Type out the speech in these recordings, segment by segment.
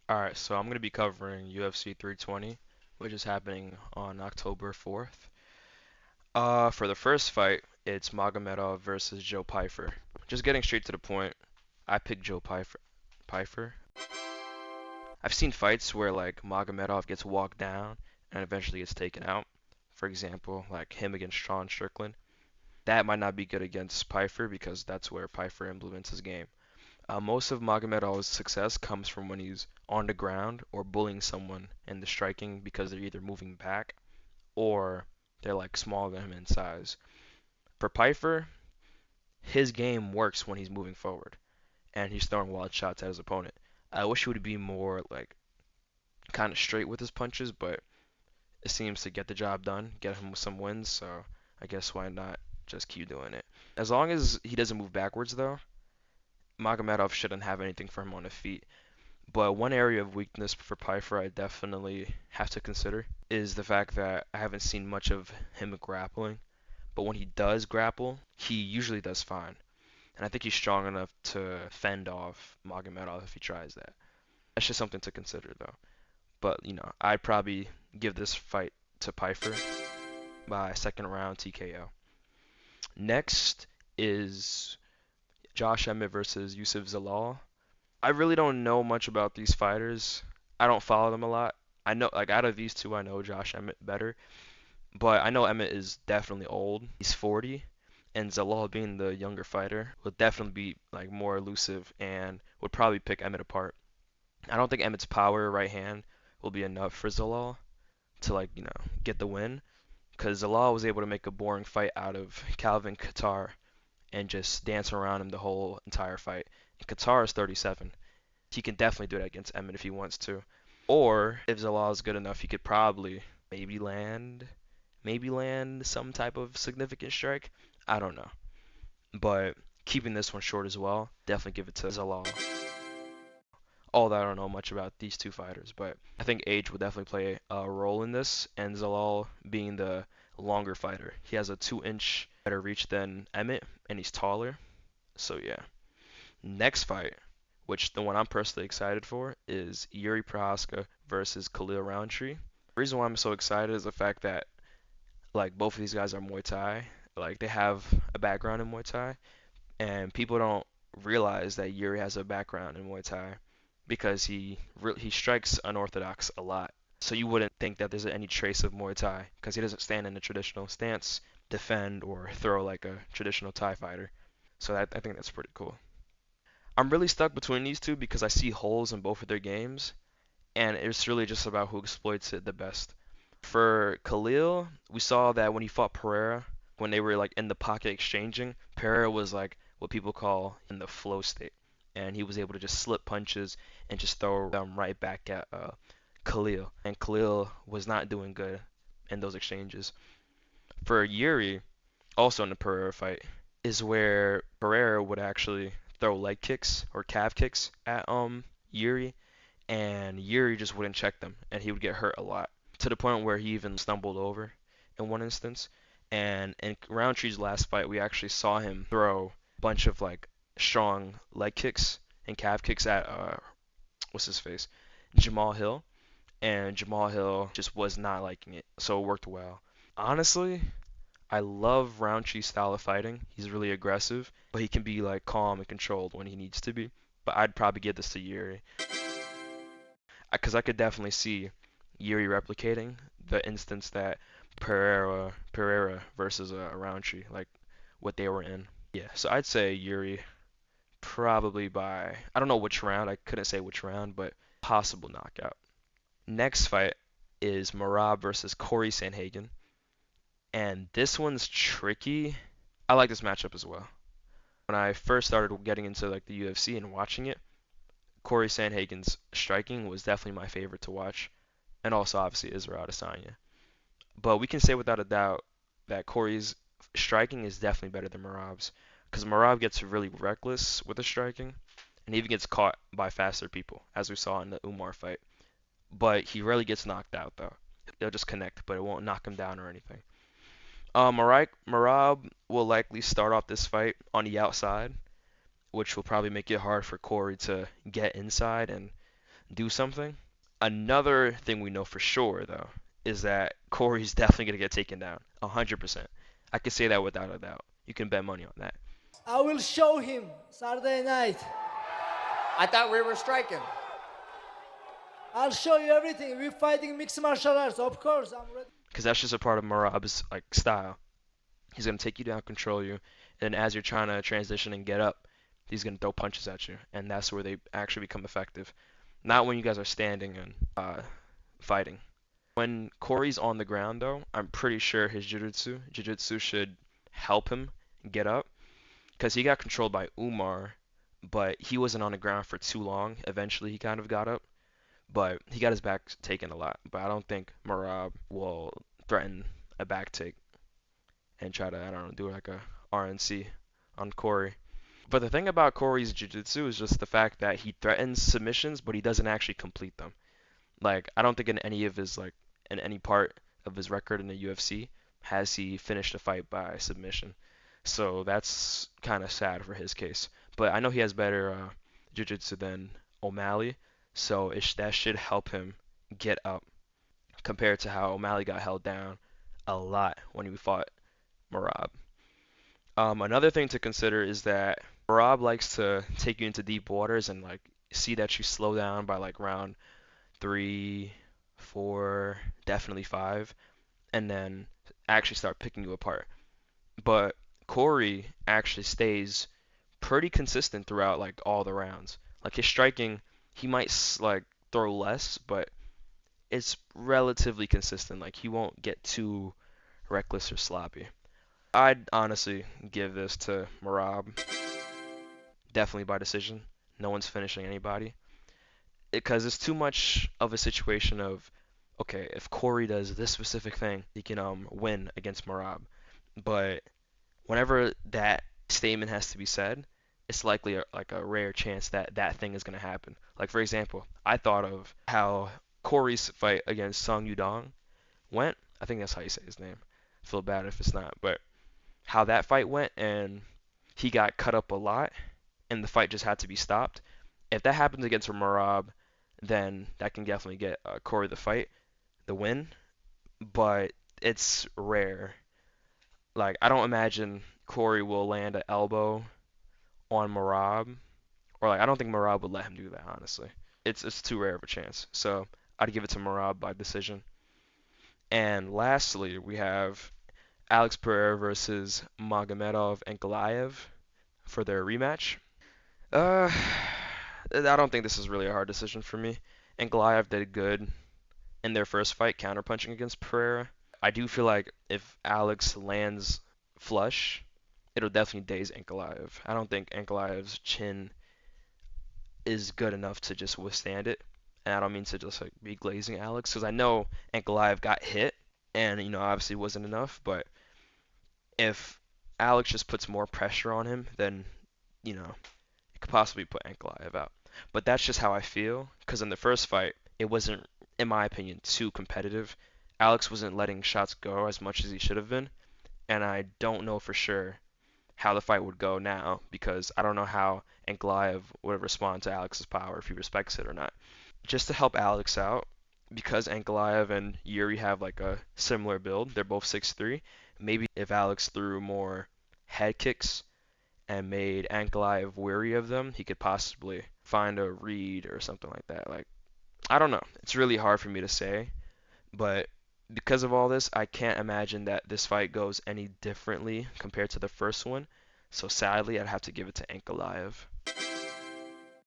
Alright, so I'm going to be covering UFC 320, which is happening on October 4th. For the first fight, it's Magomedov versus Joe Pyfer. Just getting straight to the point, I picked Joe Pyfer. I've seen fights where like Magomedov gets walked down and eventually gets taken out. For example, like him against Sean Strickland. That might not be good against Pyfer because that's where Pyfer implements his game. Most of Magomedov's success comes from when he's on the ground or bullying someone in the striking because they're either moving back or they're like smaller than him in size. For Pyfer, his game works when he's moving forward and he's throwing wild shots at his opponent. I wish he would be more like kind of straight with his punches, but it seems to get the job done, get him some wins, so I guess why not just keep doing it. As long as he doesn't move backwards though, Magomedov shouldn't have anything for him on the feet. But one area of weakness for Pyfer I definitely have to consider is the fact that I haven't seen much of him grappling. But when he does grapple, he usually does fine. And I think he's strong enough to fend off Magomedov if he tries that. That's just something to consider though. But, I'd probably give this fight to Pyfer by second round TKO. Next is Josh Emmett versus Yusuf Zalal. I really don't know much about these fighters. I don't follow them a lot. I know, like, out of these two, I know Josh Emmett better. But I know Emmett is definitely old. He's 40. And Zalal, being the younger fighter, would definitely be, like, more elusive and would probably pick Emmett apart. I don't think Emmett's power right hand will be enough for Zalal to, like, get the win. Because Zalal was able to make a boring fight out of Calvin Kattar and just dance around him the whole entire fight. And Kattar is 37. He can definitely do that against Emmett if he wants to. Or if Zalal is good enough, he could probably maybe land some type of significant strike. I don't know. But keeping this one short as well, definitely give it to Zalal. All that I don't know much about these two fighters, but I think age will definitely play a role in this, and Zalal being the longer fighter. He has a 2-inch better reach than Emmett, and he's taller. So yeah. Next fight, which the one I'm personally excited for, is Yuri Prohaska versus Khalil Roundtree. The reason why I'm so excited is the fact that like both of these guys are Muay Thai. Like they have a background in Muay Thai, and people don't realize that Yuri has a background in Muay Thai because he strikes unorthodox a lot. So you wouldn't think that there's any trace of Muay Thai because he doesn't stand in the traditional stance, defend, or throw like a traditional Thai fighter. So I think that's pretty cool. I'm really stuck between these two because I see holes in both of their games, and it's really just about who exploits it the best. For Khalil, we saw that when he fought Pereira, when they were like in the pocket exchanging, Pereira was like what people call in the flow state, and he was able to just slip punches and just throw them right back at Khalil, and Khalil was not doing good in those exchanges. For Yuri, also in the Pereira fight, is where Pereira would actually throw leg kicks or calf kicks at Yuri, and Yuri just wouldn't check them, and he would get hurt a lot to the point where he even stumbled over in one instance. And in Roundtree's last fight, we actually saw him throw a bunch of like strong leg kicks and calf kicks at what's his face, Jamal Hill, and Jamal Hill just was not liking it, so it worked well. Honestly, I love Roundtree's style of fighting. He's really aggressive, but he can be like calm and controlled when he needs to be. But I'd probably give this to Yuri because I could definitely see Yuri replicating the instance that Pereira versus Roundtree, like what they were in. Yeah, so I'd say Yuri probably by I don't know which round. I couldn't say which round, but possible knockout. Next fight is Marab versus Corey Sanhagen, and this one's tricky. I like this matchup as well. When I first started getting into like the UFC and watching it, Corey Sanhagen's striking was definitely my favorite to watch, and also obviously Israel Adesanya. But we can say without a doubt that Corey's striking is definitely better than Marab's, because Marab gets really reckless with his striking, and even gets caught by faster people, as we saw in the Umar fight. But he rarely gets knocked out though. They'll just connect, but it won't knock him down or anything. Marab will likely start off this fight on the outside, which will probably make it hard for Corey to get inside and do something. Another thing we know for sure, though, is that Corey's definitely going to get taken down. 100%. I can say that without a doubt. You can bet money on that. I will show him Saturday night. I thought we were striking. I'll show you everything. We're fighting mixed martial arts, of course. I'm ready. Because that's just a part of Marab's like style. He's going to take you down, control you, and as you're trying to transition and get up, he's going to throw punches at you, and that's where they actually become effective. Not when you guys are standing and fighting. When Corey's on the ground, though, I'm pretty sure his jiu-jitsu should help him get up, because he got controlled by Umar, but he wasn't on the ground for too long. Eventually, he kind of got up, but he got his back taken a lot. But I don't think Marab will threaten a back take and try to, I don't know, do like a RNC on Corey. But the thing about Corey's jiu-jitsu is just the fact that he threatens submissions, but he doesn't actually complete them. Like, I don't think in any part of his record in the UFC has he finished a fight by submission. So that's kind of sad for his case. But I know he has better jiu-jitsu than O'Malley, so that should help him get up compared to how O'Malley got held down a lot when he fought Merab. Another thing to consider is that Merab likes to take you into deep waters and like see that you slow down by like round 3, 4, definitely 5, and then actually start picking you apart. But Corey actually stays pretty consistent throughout like all the rounds. Like his striking, he might like throw less, but it's relatively consistent. Like he won't get too reckless or sloppy. I'd honestly give this to Merab, definitely by decision. No one's finishing anybody because it's too much of a situation of okay, if Corey does this specific thing, he can win against Merab. But whenever that statement has to be said, it's likely like a rare chance that that thing is going to happen. Like for example, I thought of how Corey's fight against Song Yudong went. I think that's how you say his name. I feel bad if it's not, but how that fight went and he got cut up a lot and the fight just had to be stopped. If that happens against Merab, then that can definitely get Corey the win, but it's rare. Like I don't imagine Corey will land an elbow on Merab, or like I don't think Merab would let him do that honestly. It's too rare of a chance. So I'd give it to Merab by decision. And lastly, we have Alex Pereira versus Magomedov Ankalaev for their rematch. Uh, I don't think this is really a hard decision for me. Ankalaev did good in their first fight, counterpunching against Pereira. I do feel like if Alex lands flush, it'll definitely daze Ankalaev. I don't think Ankalaev's chin is good enough to just withstand it. And I don't mean to just like be glazing Alex, because I know Ankalaev got hit, and obviously wasn't enough. But if Alex just puts more pressure on him, then it could possibly put Ankalaev out. But that's just how I feel, because in the first fight, it wasn't, in my opinion, too competitive. Alex wasn't letting shots go as much as he should have been, and I don't know for sure how the fight would go now, because I don't know how Ankalaev would respond to Alex's power, if he respects it or not. Just to help Alex out, because Ankalaev and Yuri have like a similar build, they're both 6'3", maybe if Alex threw more head kicks and made Ankalaev weary of them, he could possibly find a read or something like that. Like, I don't know. It's really hard for me to say, but because of all this, I can't imagine that this fight goes any differently compared to the first one. So sadly, I'd have to give it to Ankalaev.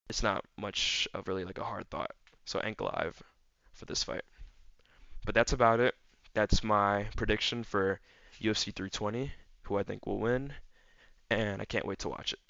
It's not much of really like a hard thought. So Ankalaev for this fight. But that's about it. That's my prediction for UFC 320, who I think will win, and I can't wait to watch it.